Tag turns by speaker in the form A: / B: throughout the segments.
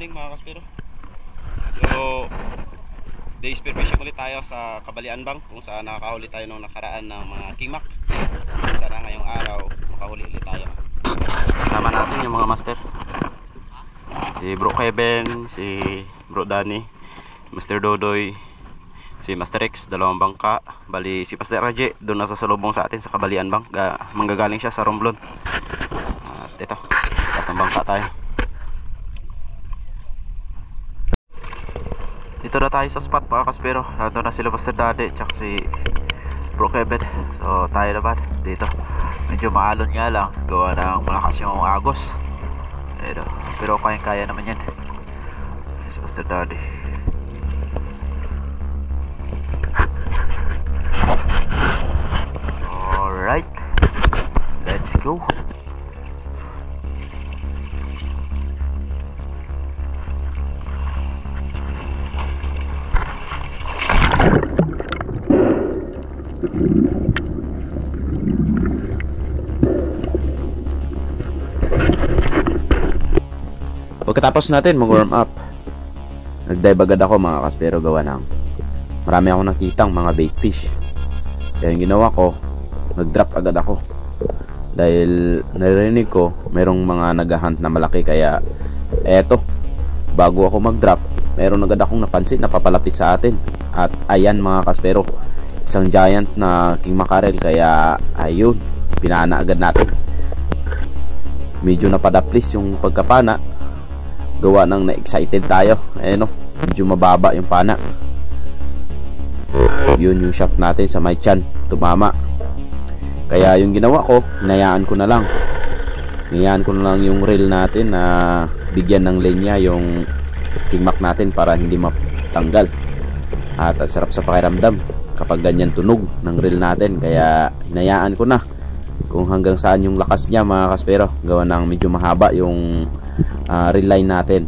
A: morning mga kaspero. So day spear fishing ulit tayo sa Kabalian Bank, kung saan nakakahuli tayo nung nakaraan ng mga kingmak. Sana ngayong araw makahuli ulit tayo. Kasama natin yung mga master, si Bro Kevin, si Bro Danny, Master Dodoy, si Master X, dalawang bangka. Bali si Pastor Raje doon nasa salubong sa atin sa Kabalian Bank, manggagaling siya sa Romblon. At ito, tatang bangka tayo. Dito na tayo sa spot mga kaspero. Nandito na sila Pastor Daddy tsaka si Bro Kevin. So tayo naman dito. Medyo maalon nga lang, gawa ng malakas yung agos. Pero kaya naman yan. Si Pastor Daddy. Alright, let's go. Pagkatapos natin mag-warm up, nag-dive agad ako mga kaspero, gawa ng marami akong nakitang mga bait fish. Kaya yung ginawa ko, nag-drop agad ako dahil narinig ko merong mga nag-hunt na malaki. Kaya eto, bago ako mag-drop, meron agad akong napansin na papalapit sa atin. At ayan mga kaspero, isang giant na king mackerel. Kaya ayun, pinana agad natin. Medyo napadaplis yung pagkapana, gawa ng na-excited tayo. Ayun o, medyo mababa yung pana. Yun yung shot natin sa may chan, tumama. Kaya yung ginawa ko, hinayaan ko na lang yung reel natin na bigyan ng linya yung kingmak natin para hindi matanggal. At sarap sa pakiramdam kapag ganyan tunog ng reel natin. Kaya hinayaan ko na kung hanggang saan yung lakas niya mga kaspero, gawa ng medyo mahaba yung reel line natin.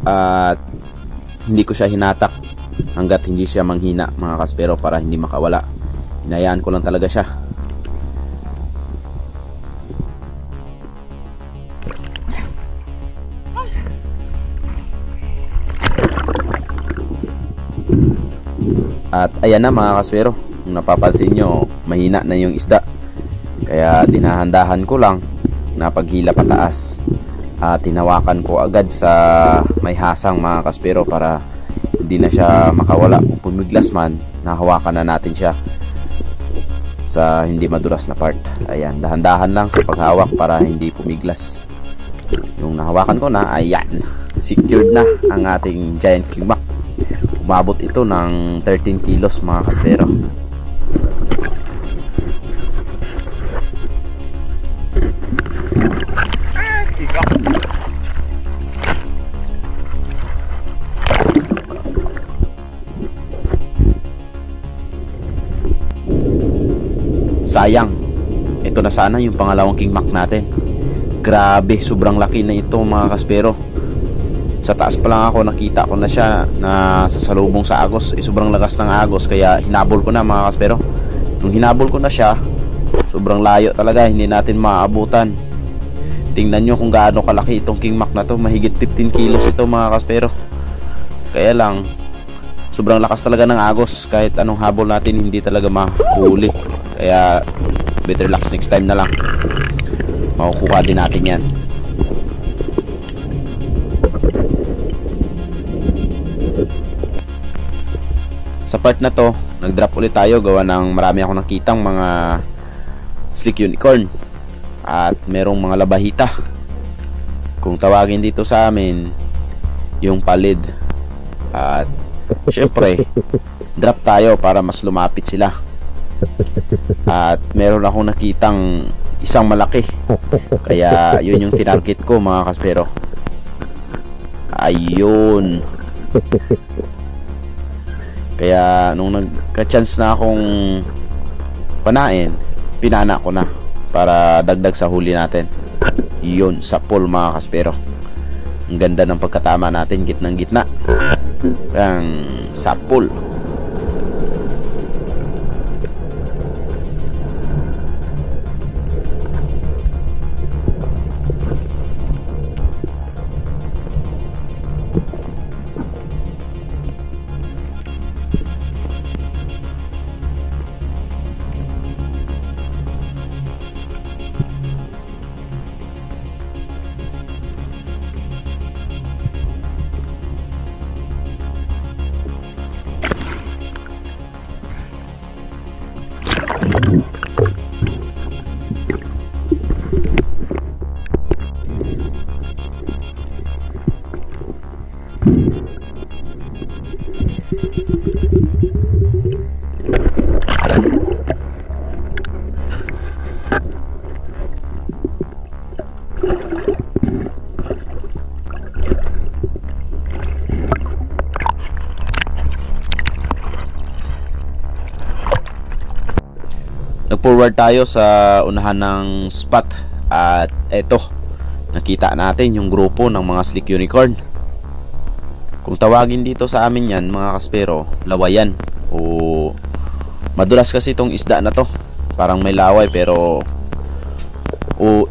A: At hindi ko siya hinatak hanggat hindi siya manghina mga kaspero, para hindi makawala. Hinayaan ko lang talaga siya. At ayan na mga kaspero, kung napapansin nyo, mahina na yung isda. Kaya dinahandahan ko lang na paghila pataas. At tinawakan ko agad sa may hasang mga kaspero para hindi na siya makawala. Kung pumiglas man, nahawakan na natin siya sa hindi madulas na part. Ayan, dahan-dahan lang sa paghawak para hindi pumiglas. Yung nahawakan ko na, ayan, secured na ang ating giant kingmak. Umabot ito ng 13 kilos mga kaspero. Sayang, ito na sana yung pangalawang kingmak natin. Grabe, sobrang laki na ito mga kaspero. Sa taas pa lang ako, nakita ko na siya na sa salubong sa agos. Sobrang lakas ng agos, kaya hinabol ko na mga kaspero. Nung hinabol ko na siya, sobrang layo talaga, hindi natin maabutan. Tingnan nyo kung gaano kalaki itong kingmak na to. Mahigit 15 kilos ito mga kaspero. Kaya lang, sobrang lakas talaga ng agos. Kahit anong habol natin, hindi talaga mahuli. Kaya better relax next time na lang. Makukuha din natin yan. Sa part na to, nag-drop ulit tayo, gawa ng marami akong nakitang mga slick unicorn at merong mga labahita. Kung tawagin dito sa amin, yung palid. At syempre, drop tayo para mas lumapit sila. At meron akong nakitang isang malaki. Kaya yun yung tinarget ko mga kaspero. Ayun. Kaya nung nagka-chance na akong panain, pinana ko na para dagdag sa huli natin. Yun, sa pool mga kaspero. Ang ganda ng pagkatama natin, gitnang gitna. Ang sa pool. Nag-forward tayo sa unahan ng spot at eto, nakita natin yung grupo ng mga slick unicorn. Kung tawagin dito sa amin yan mga kaspero, lawayan o madulas kasi itong isda na to. Parang may laway pero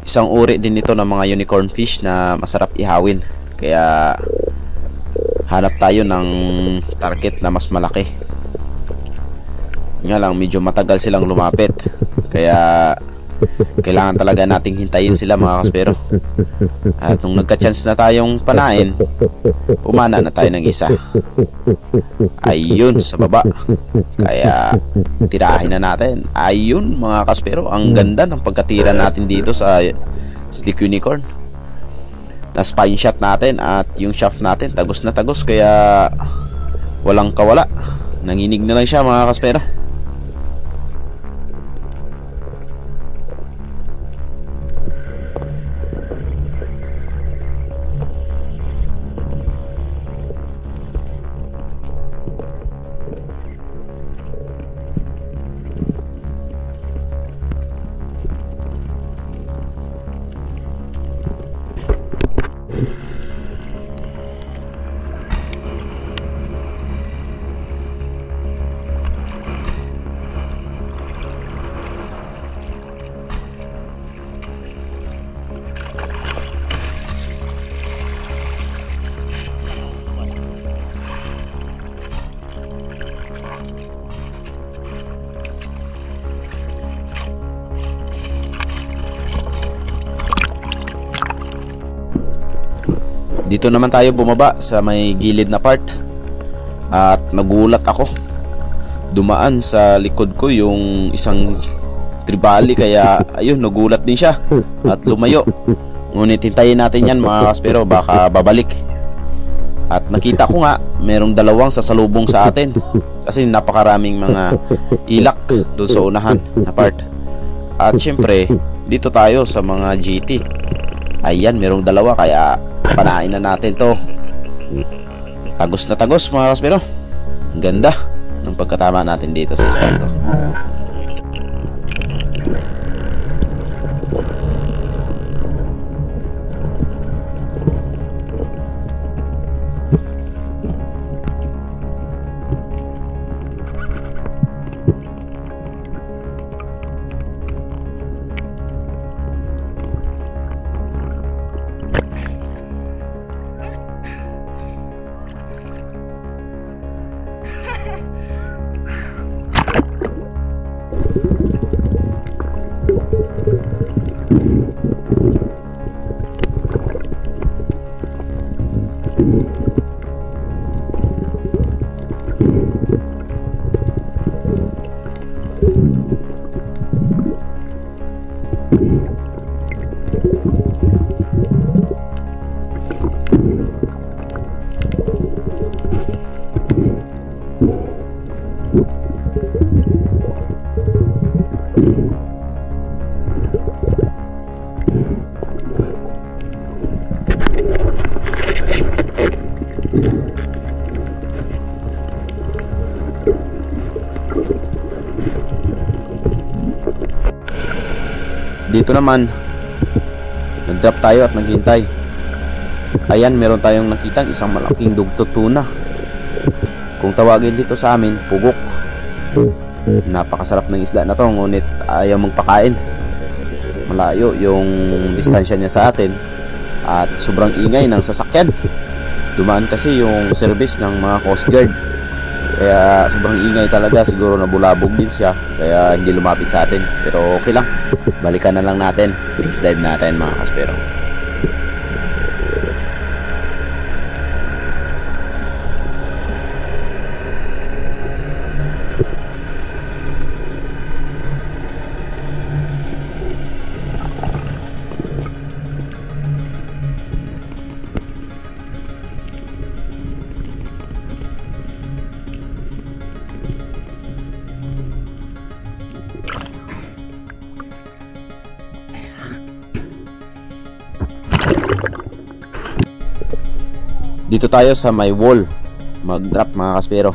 A: isang uri din ito ng mga unicorn fish na masarap ihawin. Kaya hanap tayo ng target na mas malaki. Nga lang medyo matagal silang lumapit, kaya kailangan talaga nating hintayin sila mga kaspero. At nung nagka-chance na tayong panain, pumana na tayo ng isa. Ayun sa baba. Kaya tirahin na natin. Ayun mga kaspero, ang ganda ng pagkatira natin dito sa slick unicorn. Na spine shot natin at yung shaft natin tagos na tagos, kaya walang kawala. Nanginig na lang siya mga kaspero. Dito naman tayo bumaba sa may gilid na part at nagulat ako. Dumaan sa likod ko yung isang tribali, kaya ayun, nagulat din siya at lumayo. Ngunit hintayin natin yan mga kaspero, baka babalik. At nakita ko nga merong dalawang sasalubong sa atin kasi napakaraming mga ilak doon sa unahan na part. At syempre dito tayo sa mga GT, ayan, merong dalawa, kaya panain na natin to. Tagos na tagos mga kaspero. Ang ganda ng pagkatama natin dito sa isang to. Dito naman nag-drop tayo at naghintay. Ayan, meron tayong nakitang isang malaking dugto tuna. Kung tawagin dito sa amin, pugok. Napakasarap ng isda na to, ngunit ayaw magpakain. Malayo yung distansya niya sa atin at sobrang ingay ng sasakyan. Dumaan kasi yung service ng mga Coast Guard, kaya sobrang ingay talaga. Siguro nabulabog din siya, kaya hindi lumapit sa atin. Pero okay lang, balikan na lang natin. Next dive natin mga kaspero. Dito tayo sa may wall mag-drop mga kaspero.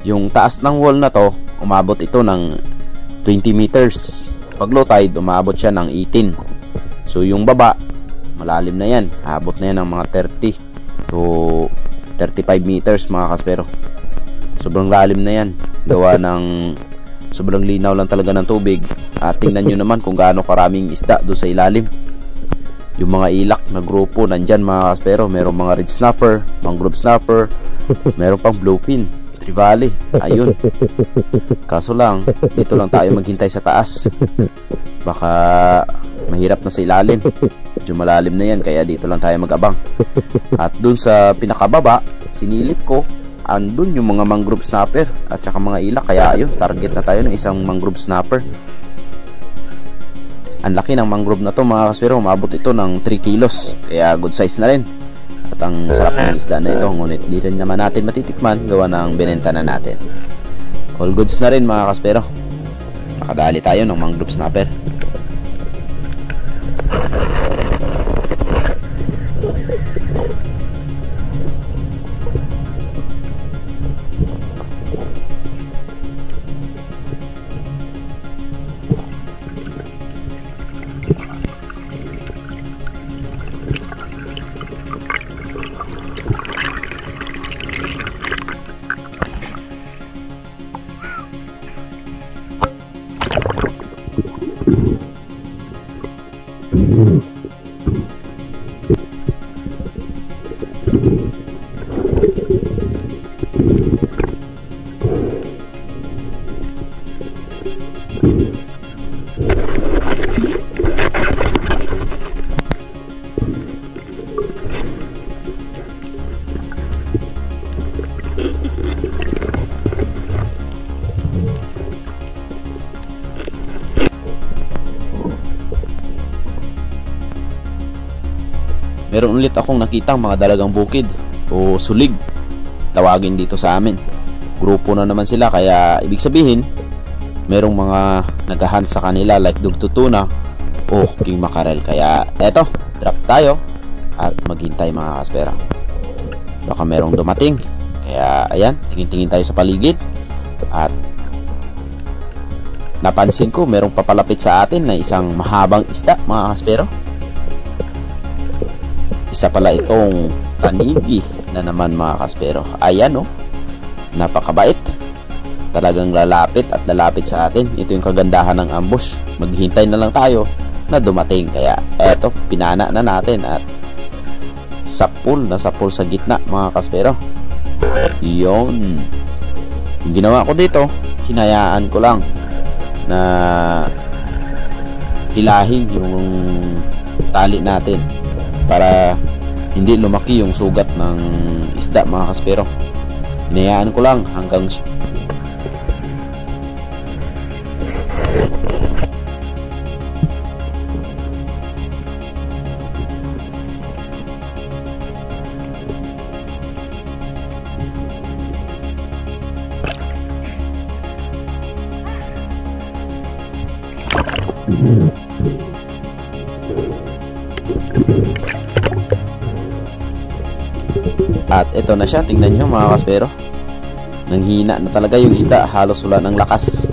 A: Yung taas ng wall na to, umabot ito ng 20 meters. Pag low tide, umabot siya ng 18. So yung baba, malalim na yan. Abot na yan ng mga 30 to 35 meters mga kaspero. Sobrang lalim na yan. Gawa ng sobrang linaw lang talaga ng tubig. At tingnan nyo naman kung gaano karaming isda doon sa ilalim. Yung mga ilak na grupo nandyan mga kaspero. Merong mga red snapper, mangrove snapper, meron pang bluefin, trevally. Ayun. Kaso lang, dito lang tayo maghintay sa taas. Baka mahirap na sa ilalim. Medyo malalim na yan, kaya dito lang tayo mag-abang. At dun sa pinakababa, sinilip ko, andun yung mga mangrove snapper at saka mga ilak. Kaya ayun, target na tayo ng isang mangrove snapper. Ang laki ng mangrove na to mga kaspero. Umabot ito ng 3 kilos. Kaya good size na rin. At ang sarap ng isda na ito. Ngunit di rin naman natin matitikman, gawa ng binenta na natin. All goods na rin mga kaspero. Nakadali tayo ng mangrove snapper. Meron ulit akong nakitang mga dalagang bukid o sulig, tawagin dito sa amin. Grupo na naman sila, kaya ibig sabihin merong mga naghahunt sa kanila like dugtutuna o king mackerel. Kaya eto, drop tayo at maghintay mga kaspera. Baka merong dumating. Kaya ayan, tingin-tingin tayo sa paligid. At napansin ko merong papalapit sa atin na isang mahabang isda mga kaspero. Isa pala itong tanigi na naman mga kaspero. Ayan oh, napakabait. Talagang lalapit at lalapit sa atin. Ito yung kagandahan ng ambush. Maghintay na lang tayo na dumating. Kaya eto, pinana na natin at sapul na sapul sa gitna mga kaspero. Yun. Yung ginawa ko dito, hinayaan ko lang na hilahin yung tali natin para hindi lumaki yung sugat ng isda mga kaspero. Hinayaan ko lang hanggang at ito na siya. Tingnan nyo mga kaspero, nanghina na talaga yung isda, halos wala ng lakas.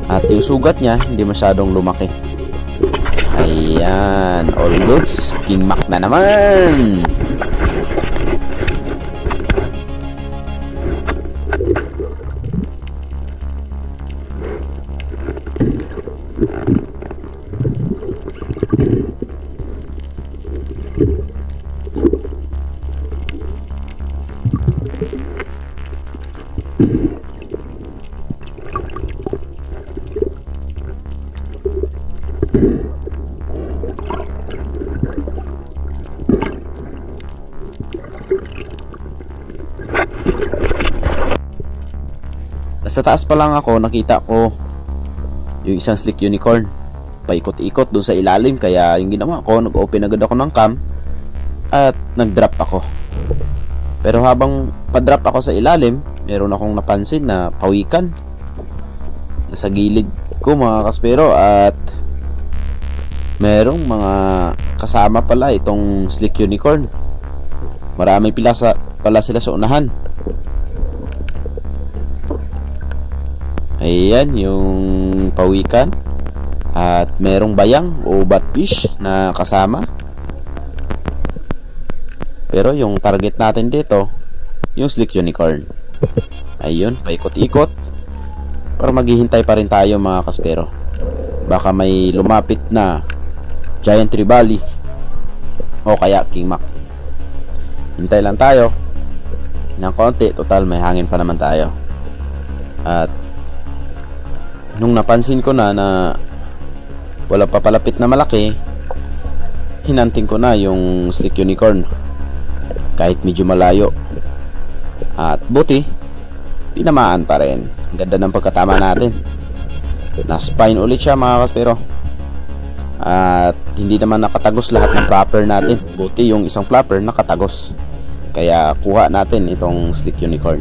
A: At yung sugat niya hindi masyadong lumaki. Ayan, all goods. King Mac na naman. Sa taas pa lang ako, nakita ko yung isang slick unicorn paikot-ikot doon sa ilalim. Kaya yung ginawa ko, nag-open agad ako ng cam at nag-drop ako. Pero habang pa-drop ako sa ilalim, meron akong napansin na pawikan nasa gilid ko mga kaspero. At merong mga kasama pala itong slick unicorn. Marami pala sila sa unahan. Ayan yung pawikan at merong bayang o batfish na kasama. Pero yung target natin dito, yung slick unicorn. Ayun, paikot-ikot para maghihintay pa rin tayo mga kaspero. Baka may lumapit na giant trevally o kaya king mac. Hintay lang tayo ng konti, total may hangin pa naman tayo. At nung napansin ko na wala pa palapit na malaki, hinanting ko na yung slick unicorn kahit medyo malayo. At buti tinamaan pa rin. Ang ganda ng pagkatama natin. Na-spine ulit siya mga kaspero. At hindi naman nakatagos lahat ng flapper natin. Buti yung isang flapper nakatagos. Kaya kuha natin itong slick unicorn.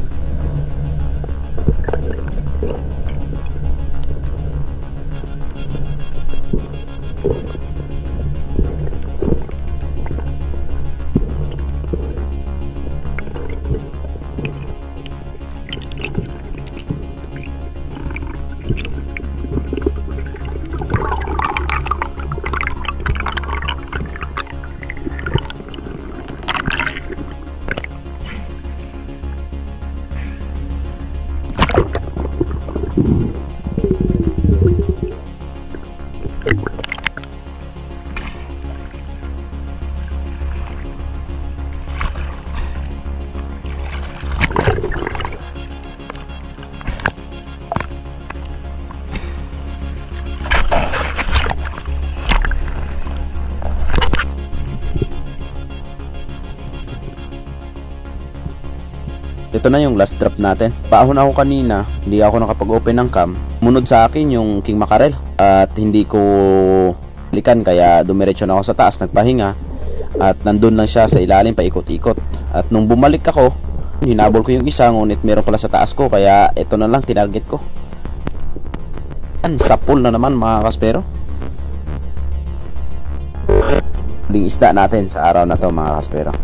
A: Ito na yung last drop natin. Paahon ako kanina, hindi ako nakapag-open ng cam. Munod sa akin yung king mackerel at hindi ko likan, kaya dumiretso na ako sa taas, nagpahinga. At nandun lang siya sa ilalim, paikot-ikot. At nung bumalik ako, hinabol ko yung isa, ngunit meron pala sa taas ko, kaya ito na lang tinarget ko. Sa pool na naman mga kaspero. Huling isda natin sa araw na to mga kaspero.